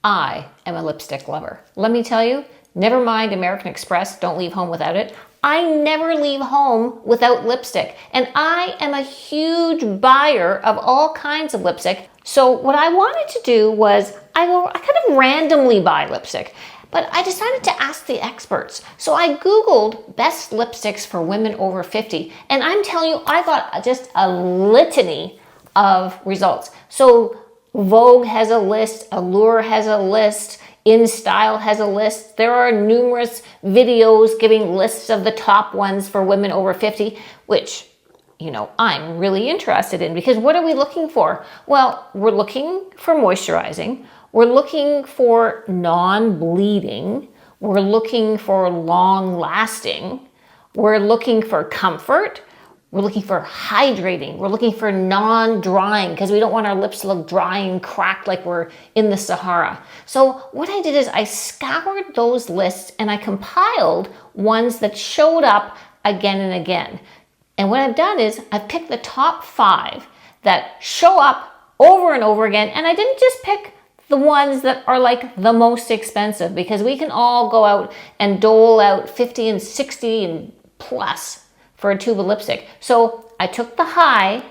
I am a lipstick lover. Let me tell you, never mind American Express, don't leave home without it. I never leave home without lipstick. And I am a huge buyer of all kinds of lipstick. So what I wanted to do was, I kind of randomly buy lipstick, but I decided to ask the experts. So I Googled best lipsticks for women over 50. And I'm telling you, I got just a litany of results. So Vogue has a list, Allure has a list, InStyle has a list. There are numerous videos giving lists of the top ones for women over 50, which, you know, I'm really interested in, because what are we looking for? Well, we're looking for moisturizing. We're looking for non-bleeding. We're looking for long-lasting. We're looking for comfort. We're looking for hydrating. We're looking for non-drying, because we don't want our lips to look dry and cracked like we're in the Sahara. So what I did is I scoured those lists and I compiled ones that showed up again and again. And what I've done is I've picked the top 5 that show up over and over again. And I didn't just pick the ones that are like the most expensive, because we can all go out and dole out 50 and 60 and plus for a tube of lipstick. So I took the high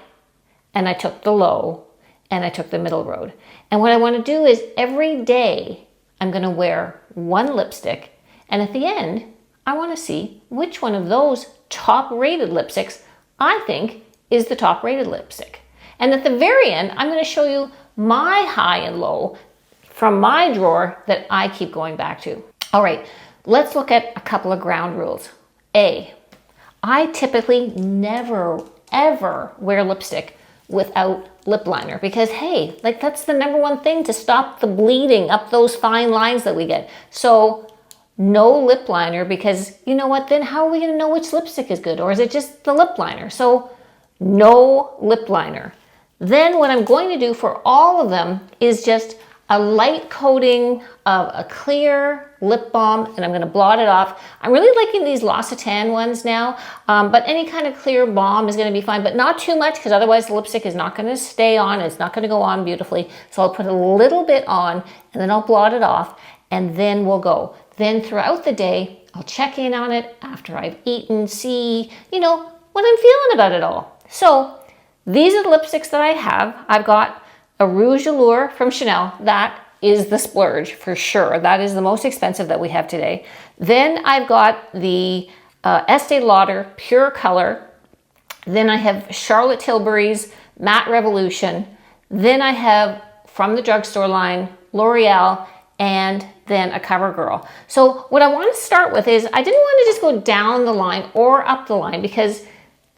and I took the low and I took the middle road. And what I want to do is every day I'm going to wear one lipstick, and at the end I want to see which one of those top rated lipsticks I think is the top rated lipstick. And at the very end I'm going to show you my high and low from my drawer that I keep going back to. All right, let's look at a couple of ground rules. A, I typically never, ever wear lipstick without lip liner, because hey, like that's the number one thing to stop the bleeding up those fine lines that we get. So no lip liner, because you know what, then how are we gonna know which lipstick is good? Or is it just the lip liner? So no lip liner. Then what I'm going to do for all of them is just a light coating of a clear lip balm, and I'm going to blot it off. I'm really liking these L'Occitane ones now, but any kind of clear balm is going to be fine, but not too much, because otherwise the lipstick is not going to stay on. It's not going to go on beautifully. So I'll put a little bit on, and then I'll blot it off, and then we'll go. Then throughout the day, I'll check in on it after I've eaten, see, you know, what I'm feeling about it all. So these are the lipsticks that I have. I've got a Rouge Allure from Chanel. That is the splurge for sure. That is the most expensive that we have today. Then I've got the Estee Lauder Pure Color. Then I have Charlotte Tilbury's Matte Revolution. Then I have, from the drugstore line, L'Oreal, and then a CoverGirl. So what I want to start with is, I didn't want to just go down the line or up the line, because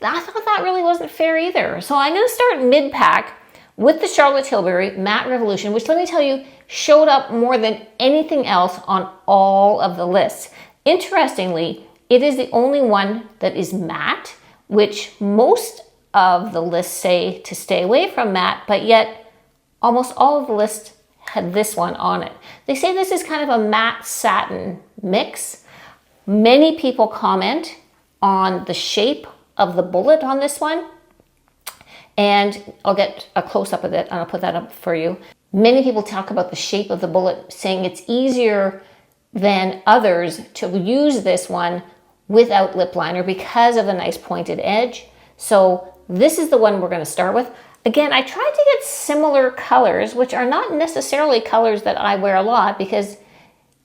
I thought that really wasn't fair either. So I'm going to start mid-pack with the Charlotte Tilbury Matte Revolution, which, let me tell you, showed up more than anything else on all of the lists. Interestingly, it is the only one that is matte, which most of the lists say to stay away from matte, but yet almost all of the lists had this one on it. They say this is kind of a matte satin mix. Many people comment on the shape of the bullet on this one, and I'll get a close-up of it and I'll put that up for you. Many people talk about the shape of the bullet, saying it's easier than others to use this one without lip liner because of the nice pointed edge. So this is the one we're going to start with. Again, I tried to get similar colors, which are not necessarily colors that I wear a lot, because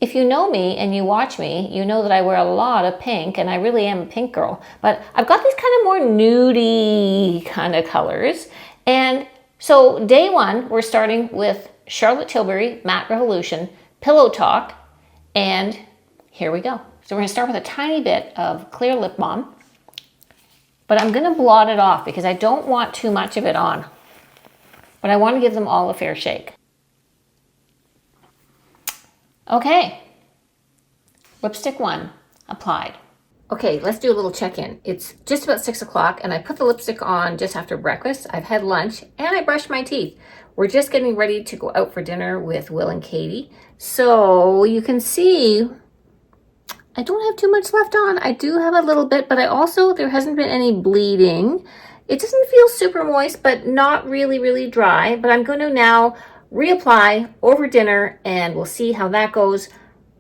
if you know me and you watch me, you know that I wear a lot of pink, and I really am a pink girl. But I've got these kind of more nudie kind of colors. And so day one, we're starting with Charlotte Tilbury Matte Revolution Pillow Talk. And here we go. So we're going to start with a tiny bit of clear lip balm. But I'm going to blot it off because I don't want too much of it on. But I want to give them all a fair shake. Okay, lipstick 1 applied. Okay, let's do a little check-in. It's just about 6 o'clock and I put the lipstick on just after breakfast. I've had lunch and I brushed my teeth. We're just getting ready to go out for dinner with Will and Katie. So you can see I don't have too much left on. I do have a little bit, but there hasn't been any bleeding. It doesn't feel super moist, but not really, really dry. But I'm going to now reapply over dinner and we'll see how that goes.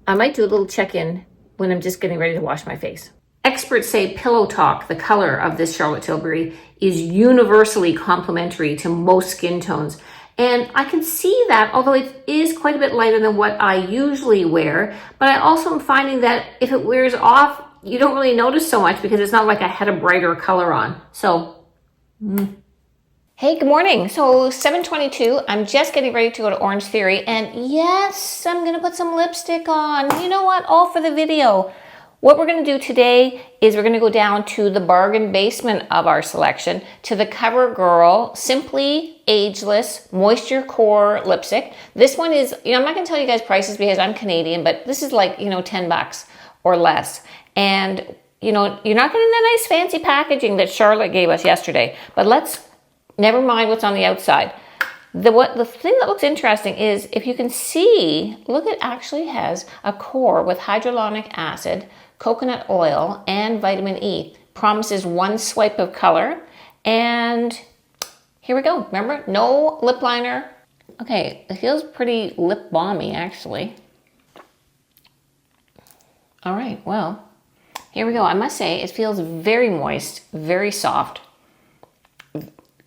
I might do a little check-in when I'm just getting ready to wash my face. Experts say Pillow Talk, the color of this Charlotte Tilbury, is universally complementary to most skin tones. And I can see that, although it is quite a bit lighter than what I usually wear, but I also am finding that if it wears off, you don't really notice so much because it's not like I had a brighter color on. So, Hey, good morning. So 7:22, I'm just getting ready to go to Orange Theory, and yes, I'm gonna put some lipstick on. You know what, all for the video. What we're gonna do today is we're gonna go down to the bargain basement of our selection to the CoverGirl Simply Ageless Moisture Core Lipstick. This one is, I'm not gonna tell you guys prices because I'm Canadian, but this is like, $10 or less. And, you're not getting that nice fancy packaging that Charlotte gave us yesterday, but never mind what's on the outside. The thing that looks interesting is, if you can see, look, it actually has a core with hyaluronic acid, coconut oil, and vitamin E. Promises one swipe of color. And here we go. Remember, no lip liner. Okay, it feels pretty lip balmy, actually. All right, well, here we go. I must say, it feels very moist, very soft.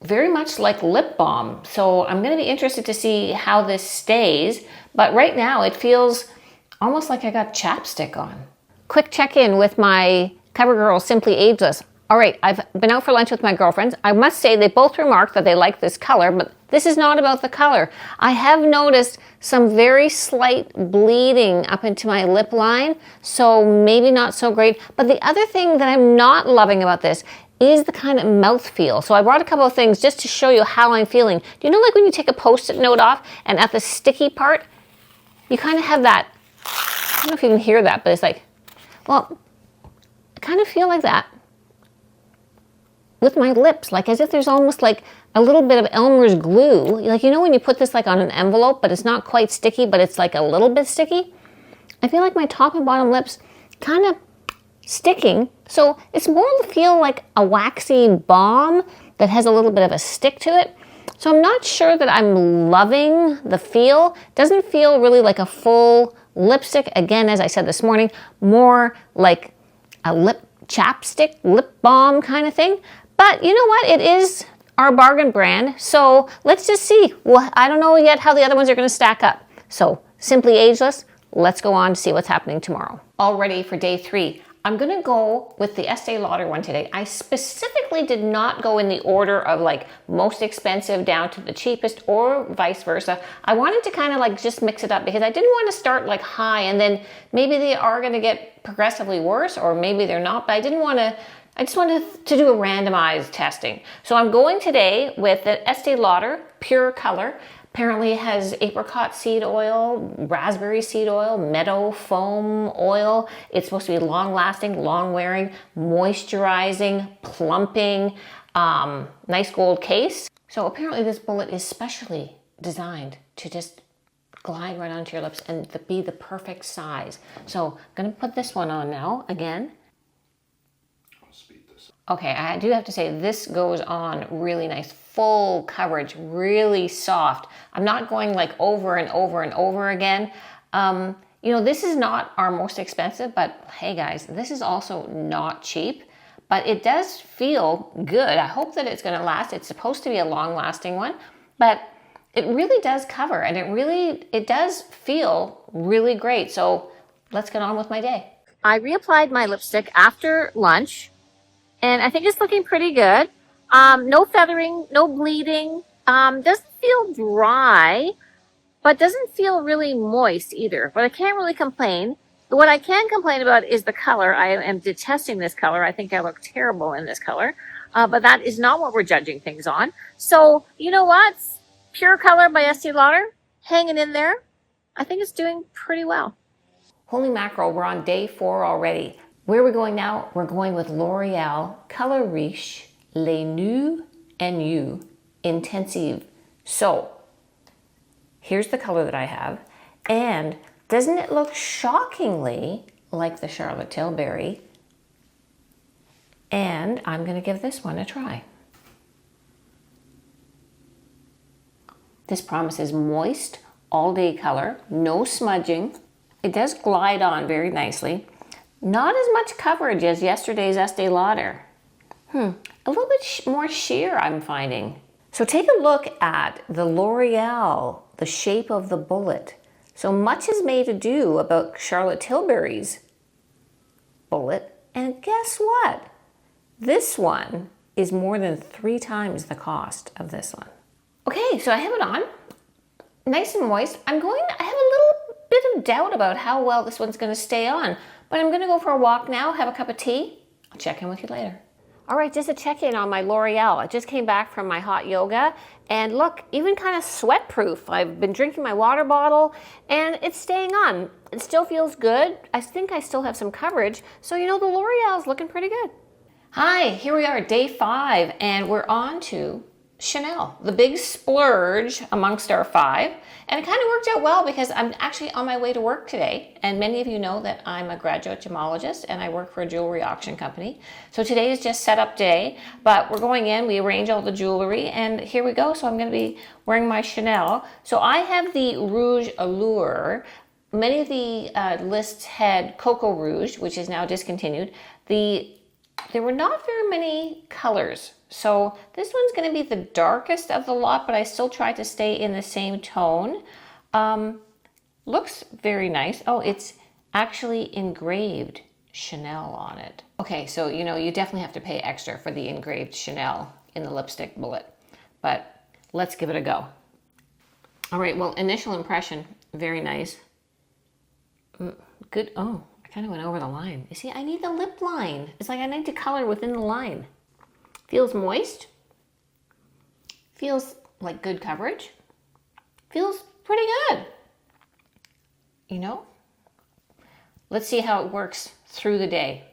Very much like lip balm. So I'm going to be interested to see how this stays. But right now it feels almost like I got chapstick on. Quick check-in with my CoverGirl Simply Ageless. All right, I've been out for lunch with my girlfriends. I must say they both remarked that they like this color, but this is not about the color. I have noticed some very slight bleeding up into my lip line, so maybe not so great. But the other thing that I'm not loving about this is the kind of mouthfeel. So I brought a couple of things just to show you how I'm feeling. Do you know, like when you take a Post-it note off and at the sticky part, you kind of have that, I don't know if you can hear that, but it's like, well, I kind of feel like that with my lips, like as if there's almost like a little bit of Elmer's glue. Like, when you put this like on an envelope, but it's not quite sticky, but it's like a little bit sticky. I feel like my top and bottom lips kind of sticking. So it's more to feel like a waxy balm that has a little bit of a stick to it. So I'm not sure that I'm loving the feel. Doesn't feel really like a full lipstick. Again, as I said this morning, more like a lip chapstick, lip balm kind of thing. But you know what? It is our bargain brand. So let's just see. Well, I don't know yet how the other ones are going to stack up. So Simply Ageless, let's go on to see what's happening tomorrow. All ready for day 3. I'm gonna go with the Estee Lauder one today. I specifically did not go in the order of like most expensive down to the cheapest or vice versa. I wanted to kind of like just mix it up because I didn't want to start like high and then maybe they are gonna get progressively worse or maybe they're not, but I just wanted to do a randomized testing. So I'm going today with the Estee Lauder Pure Color. Apparently it has apricot seed oil, raspberry seed oil, meadow foam oil. It's supposed to be long-lasting, long-wearing, moisturizing, plumping, nice gold case. So apparently this bullet is specially designed to just glide right onto your lips and be the perfect size. So I'm gonna put this one on now, again. Okay, I do have to say this goes on really nice, full coverage, really soft. I'm not going like over and over and over again. This is not our most expensive, but hey guys, this is also not cheap, but it does feel good. I hope that it's gonna last. It's supposed to be a long lasting one, but it really does cover and it does feel really great. So let's get on with my day. I reapplied my lipstick after lunch. And I think it's looking pretty good. No feathering, no bleeding. Doesn't feel dry, but doesn't feel really moist either. But I can't really complain. What I can complain about is the color. I am detesting this color. I think I look terrible in this color. But that is not what we're judging things on. So, you know what? Pure Color by Estee Lauder, hanging in there. I think it's doing pretty well. Holy mackerel, we're on day 4 already. Where are we going now? We're going with L'Oreal Color Riche Les Nuits et Nuits Intensive. So here's the color that I have. And doesn't it look shockingly like the Charlotte Tilbury? And I'm going to give this one a try. This promises moist, all-day color, no smudging. It does glide on very nicely. Not as much coverage as yesterday's Estee Lauder. A little bit more sheer, I'm finding. So take a look at the L'Oreal, the shape of the bullet. So much is made ado about Charlotte Tilbury's bullet, and guess what? This one is more than 3 times the cost of this one. Okay, so I have it on, nice and moist. I have a little bit of doubt about how well this one's gonna stay on, but I'm gonna go for a walk now, have a cup of tea. I'll check in with you later. All right, just a check-in on my L'Oreal. I just came back from my hot yoga, and look, even kind of sweat-proof. I've been drinking my water bottle, and it's staying on. It still feels good. I think I still have some coverage, so you know the L'Oreal's looking pretty good. Hi, here we are, day 5, and we're on to Chanel, the big splurge amongst our 5. And it kind of worked out well because I'm actually on my way to work today. And many of you know that I'm a graduate gemologist and I work for a jewelry auction company. So today is just setup day, but we're going in, we arrange all the jewelry, and here we go. So I'm going to be wearing my Chanel. So I have the Rouge Allure. Many of the lists had Cocoa Rouge, which is now discontinued. There were not very many colors. So this one's going to be the darkest of the lot, but I still tried to stay in the same tone. Looks very nice. Oh, it's actually engraved Chanel on it. Okay, so you know, you definitely have to pay extra for the engraved Chanel in the lipstick bullet, but let's give it a go. All right, well, initial impression, very nice. Good. Oh, I kind of went over the line. You see, I need the lip line. It's like I need to color within the line. Feels moist. Feels like good coverage. Feels pretty good. You know? Let's see how it works through the day.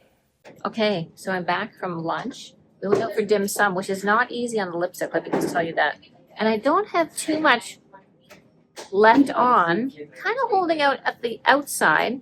Okay, so I'm back from lunch. We went out for dim sum, which is not easy on the lipstick, let me just tell you that. And I don't have too much left on. Kind of holding out at the outside.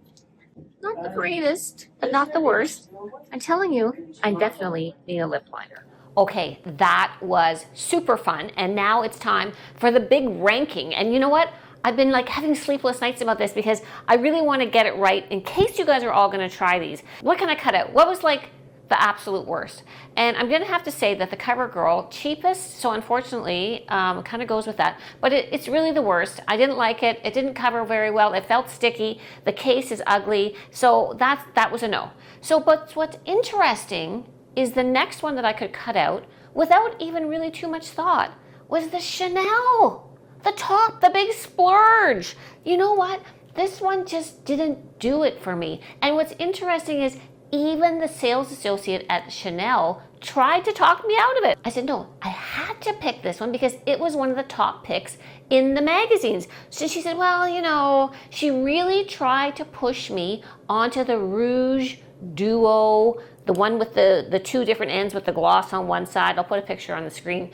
Not the greatest, but not the worst. I'm telling you, I definitely need a lip liner. Okay, that was super fun, and now it's time for the big ranking. And you know what? I've been like having sleepless nights about this because I really want to get it right in case you guys are all going to try these. What can I cut out? What was like the absolute worst? And I'm going to have to say that the CoverGirl, cheapest, so unfortunately, kind of goes with that. But it's really the worst. I didn't like it. It didn't cover very well. It felt sticky. The case is ugly. So that was a no. So, but what's interesting is the next one that I could cut out without even really too much thought was the Chanel, the top, the big splurge. You know what? This one just didn't do it for me. And what's interesting is even the sales associate at Chanel tried to talk me out of it. I said, no, I had to pick this one because it was one of the top picks in the magazines. So she said, well, you know, she really tried to push me onto the Rouge Duo, the one with the 2 different ends with the gloss on one side. I'll put a picture on the screen.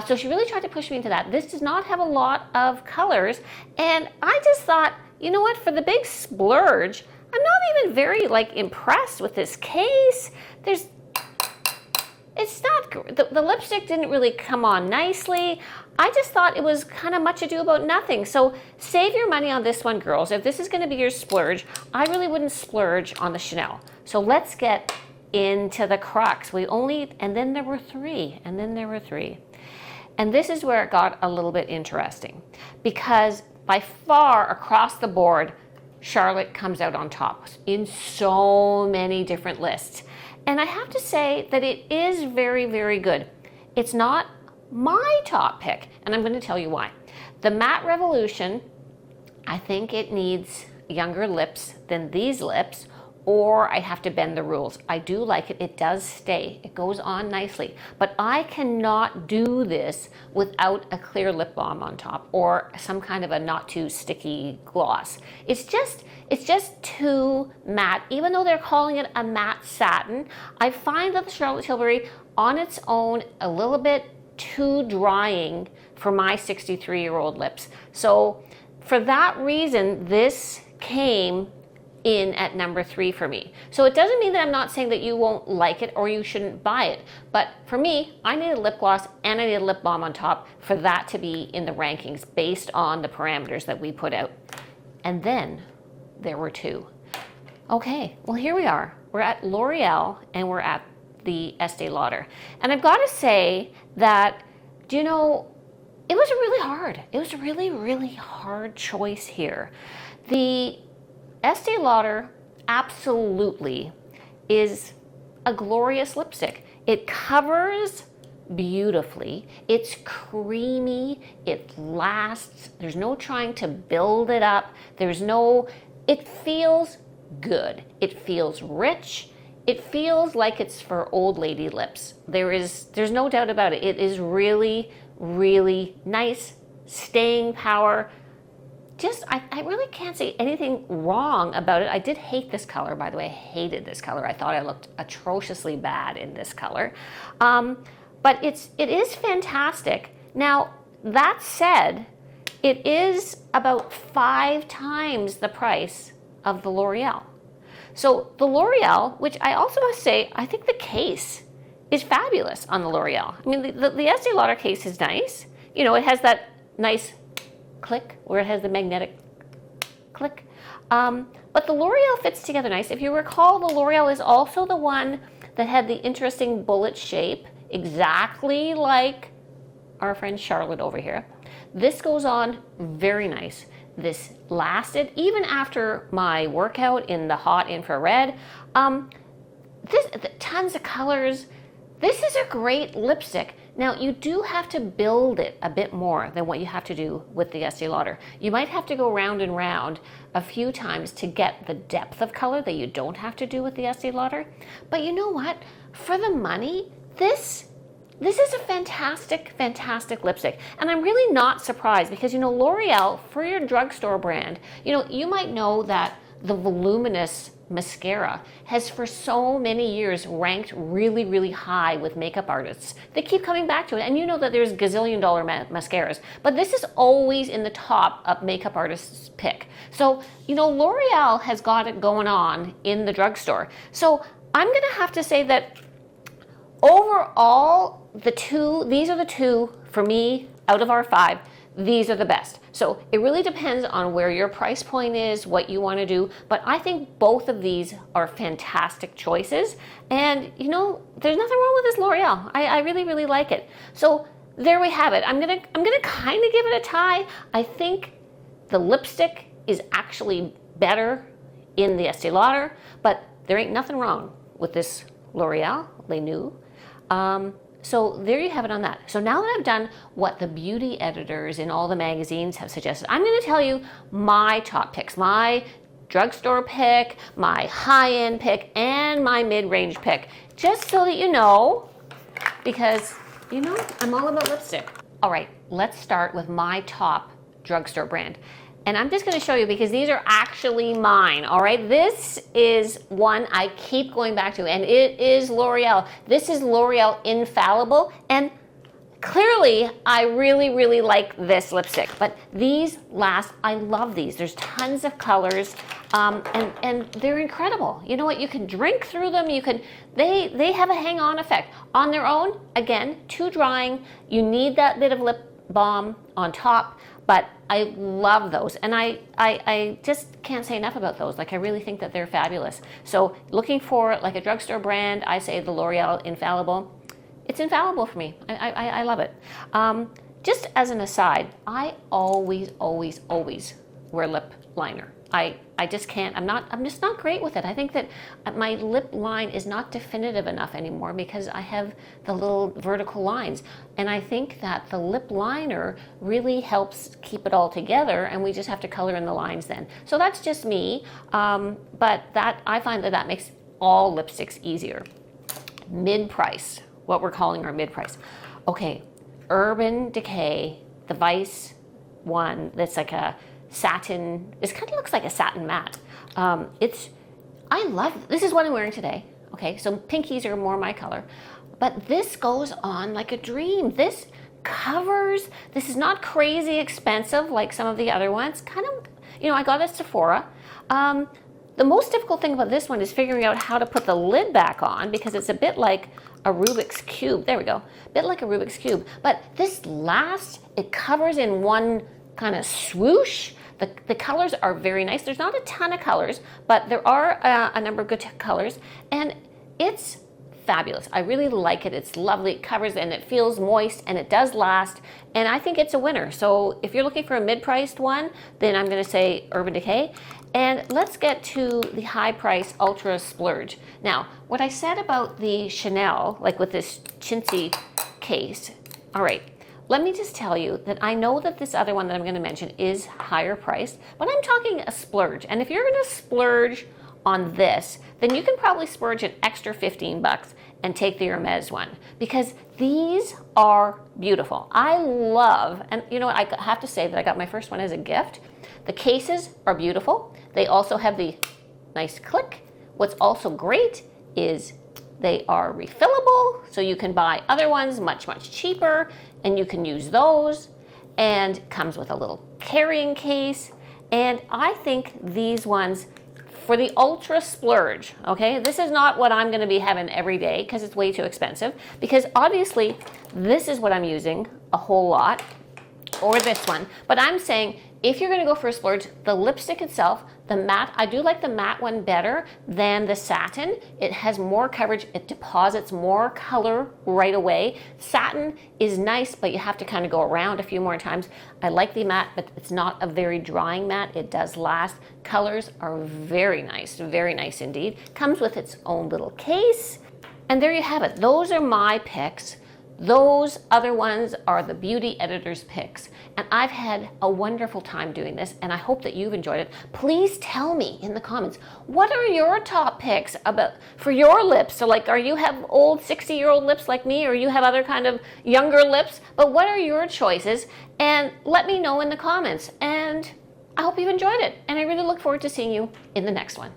So she really tried to push me into that. This does not have a lot of colors. And I just thought, you know what, for the big splurge, I'm not even very like impressed with this case. It's not, the lipstick didn't really come on nicely. I just thought it was kind of much ado about nothing. So save your money on this one, girls. If this is going to be your splurge, I really wouldn't splurge on the Chanel. So let's get into the crux. And then there were 3, and then there were 3. And this is where it got a little bit interesting because by far across the board, Charlotte comes out on top in so many different lists. And I have to say that it is very, very good. It's not my top pick, and I'm going to tell you why. The Matte Revolution, I think it needs younger lips than these lips, or I have to bend the rules. I do like it. It does stay. It goes on nicely. But I cannot do this without a clear lip balm on top or some kind of a not too sticky gloss. It's just too matte. Even though they're calling it a matte satin, I find that the Charlotte Tilbury on its own a little bit too drying for my 63-year-old lips. So for that reason, this came in at number 3 for me. So it doesn't mean that I'm not saying that you won't like it or you shouldn't buy it. But for me, I need a lip gloss and I need a lip balm on top for that to be in the rankings based on the parameters that we put out. And then there were 2. Okay, well here we are. We're at L'Oreal and we're at the Estee Lauder. And I've got to say that, do you know, it was really hard. It was a really, really hard choice here. The Estee Lauder absolutely is a glorious lipstick. It covers beautifully. It's creamy. It lasts. There's no trying to build it up. It feels good. It feels rich. It feels like it's for old lady lips. There's no doubt about it. It is really, really nice, staying power. I really can't say anything wrong about it. I did hate this color, by the way. I hated this color. I thought I looked atrociously bad in this color. But it is fantastic. Now, that said, it is about 5 times the price of the L'Oreal. So the L'Oreal, which I also must say, I think the case is fabulous on the L'Oreal. I mean, the Estee Lauder case is nice. You know, it has that nice click where it has the magnetic click. But the L'Oreal fits together nice. If you recall, the L'Oreal is also the one that had the interesting bullet shape, exactly like our friend Charlotte over here. This goes on very nice. This lasted even after my workout in the hot infrared. Tons of colors. This is a great lipstick. Now, you do have to build it a bit more than what you have to do with the Estee Lauder. You might have to go round and round a few times to get the depth of color that you don't have to do with the Estee Lauder. But you know what? For the money, this is a fantastic, fantastic lipstick. And I'm really not surprised because, you know, L'Oreal, for your drugstore brand, you know, you might know that the voluminous mascara has for so many years ranked really, really high with makeup artists. They keep coming back to it. And you know that there's gazillion-dollar mascaras, but this is always in the top of makeup artists' pick. So, you know, L'Oreal has got it going on in the drugstore. So I'm gonna have to say that overall, these are the 2 for me out of our 5. These are the best. So it really depends on where your price point is, what you want to do. But I think both of these are fantastic choices. And you know, there's nothing wrong with this L'Oreal. I really, really like it. So there we have it. I'm gonna kind of give it a tie. I think the lipstick is actually better in the Estee Lauder, but there ain't nothing wrong with this L'Oreal, Les Nues. So there you have it on that. So now that I've done what the beauty editors in all the magazines have suggested, I'm going to tell you my top picks, my drugstore pick, my high-end pick, and my mid-range pick, just so that you know, because, you know, I'm all about lipstick. All right, let's start with my top drugstore brand. And I'm just going to show you because these are actually mine, all right? This is one I keep going back to, and it is L'Oreal. This is L'Oreal Infallible, and clearly I really, really like this lipstick. But these last, I love these. There's tons of colors, and they're incredible. You know what? You can drink through them. They have a hang-on effect. On their own, again, too drying. You need that bit of lip balm on top. But I love those, and I just can't say enough about those. Like, I really think that they're fabulous. So looking for like a drugstore brand, I say the L'Oreal Infallible. It's infallible for me. I love it. Just as an aside, I always wear lip liner. I just can't, I'm just not great with it. I think that my lip line is not definitive enough anymore because I have the little vertical lines. And I think that the lip liner really helps keep it all together, and we just have to color in the lines then. So that's just me, but I find that makes all lipsticks easier. Mid-price, what we're calling our mid-price. Okay, Urban Decay, the Vice one that's like a satin, it kind of looks like a satin matte. I love, this is what I'm wearing today. Okay, so pinkies are more my color, but this goes on like a dream. This covers, this is not crazy expensive like some of the other ones. Kind of, you know, I got it at Sephora. The most difficult thing about this one is figuring out how to put the lid back on, because it's a bit like a Rubik's Cube. There we go. A bit like a Rubik's Cube. But this lasts, it covers in one kind of swoosh. The colors are very nice. There's not a ton of colors, but there are a number of good colors, and it's fabulous. I really like it. It's lovely. It covers and it feels moist and it does last, and I think it's a winner. So if you're looking for a mid-priced one, then I'm going to say Urban Decay. And let's get to the high price Ultra Splurge. Now, what I said about the Chanel, like with this chintzy case, all right, let me just tell you that I know that this other one that I'm going to mention is higher priced, but I'm talking a splurge. And if you're going to splurge on this, then you can probably splurge an extra 15 bucks and take the Hermes one, because these are beautiful. I love, and you know what, I have to say that I got my first one as a gift. The cases are beautiful. They also have the nice click. What's also great is they are refillable, so you can buy other ones much, much cheaper, and you can use those, and comes with a little carrying case. And I think these ones, for the ultra splurge, okay, this is not what I'm gonna be having every day because it's way too expensive, because obviously this is what I'm using a whole lot, or this one. But I'm saying if you're gonna go for a splurge, the lipstick itself, the matte, I do like the matte one better than the satin. It has more coverage, it deposits more color right away. Satin is nice, but you have to kind of go around a few more times. I like the matte, but it's not a very drying matte. It does last. Colors are very nice indeed. Comes with its own little case. And there you have it. Those are my picks. Those other ones are the beauty editor's picks. And I've had a wonderful time doing this, and I hope that you've enjoyed it. Please tell me in the comments, what are your top picks about for your lips? So like, are you have old 60-year-old lips like me, or you have other kind of younger lips? But what are your choices? And let me know in the comments. And I hope you've enjoyed it. And I really look forward to seeing you in the next one.